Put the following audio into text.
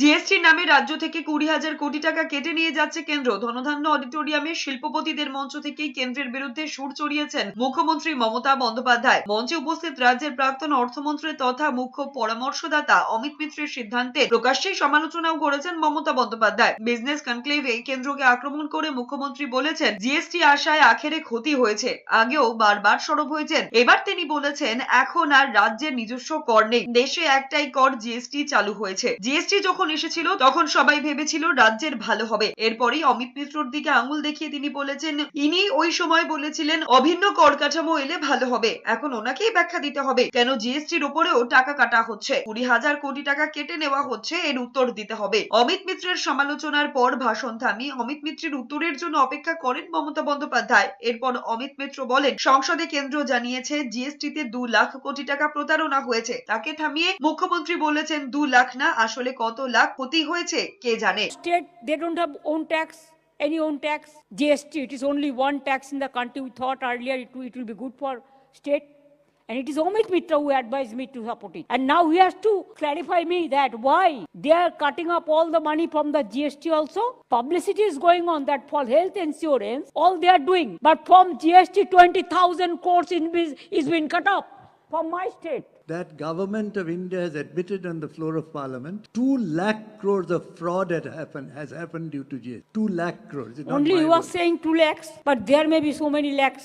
GST নামে রাজ্য থেকে 20,000 কোটি টাকা কেটে নিয়ে যাচ্ছে কেন্দ্র। ধনধান্য অডিটোরিয়ামে শিল্পপতিদের মঞ্চ থেকেই কেন্দ্রের বিরুদ্ধে সুর চড়িয়েছেন মুখ্যমন্ত্রী মমতা বন্দ্যোপাধ্যায়। মঞ্চে উপস্থিত রাজ্যের প্রাক্তন অর্থমন্ত্রী তথা মুখ্য পরামর্শদাতা অমিত মিত্রের সিদ্ধান্তে প্রকাশ্যেই সমালোচনাও করেছেন মমতা বন্দ্যোপাধ্যায়। বিজনেস কনক্লেভে কেন্দ্রকে আক্রমণ করে মুখ্যমন্ত্রী বলেছেন, জিএসটি আশায় আখেরে ক্ষতি হয়েছে। আগেও বারবার সরব হয়েছেন। এবার তিনি বলেছেন, এখন আর রাজ্যের নিজস্ব কর নেই, দেশে একটাই কর জিএসটি চালু হয়েছে। জিএসটি যখন এসেছিল তখন সবাই ভেবেছিল রাজ্যের ভালো হবে। এরপরেই অমিত মিত্রর দিকে আঙুল দেখিয়ে তিনি বলেছেন, ইনি ওই সময় বলেছিলেন অভিন্ন কর কাঠামো এলে ভালো হবে। এখন ওনাকেই ব্যাখ্যা দিতে হবে কেন জিএসটির উপরেও টাকা কাটা হচ্ছে, 20,000 কোটি টাকা কেটে নেওয়া হচ্ছে, এর উত্তর দিতে হবে। অমিত মিত্রের সমালোচনার পর ভাষণ থামিয়ে অমিত মিত্রের উত্তরের জন্য অপেক্ষা করেন মমতা বন্দ্যোপাধ্যায়। এরপর অমিত মিত্র বলেন, সংসদে কেন্দ্র জানিয়েছে জিএসটি তে 2 লাখ কোটি টাকা প্রতারণা হয়েছে। তাকে থামিয়ে মুখ্যমন্ত্রী বলেছেন, 2 লাখ না, আসলে কত লাখ ক্ষতি হয়েছে কে জানে। State, they don't have own tax, any own tax. GST, it is only one tax in the country. We thought earlier it will be good for state. And it is Amit Mitra who advised me to support it. And now he has to clarify me that why they are cutting up all the money from the GST also. Publicity is going on that for health insurance, all they are doing. But from GST, 20,000 crores is being cut off from my state. That government of India has admitted on the floor of parliament 2 lakh crores of fraud has happened due to GST. 2 lakh crores. It's not Only my you are word. saying 2 lakhs, but there may be so many lakhs.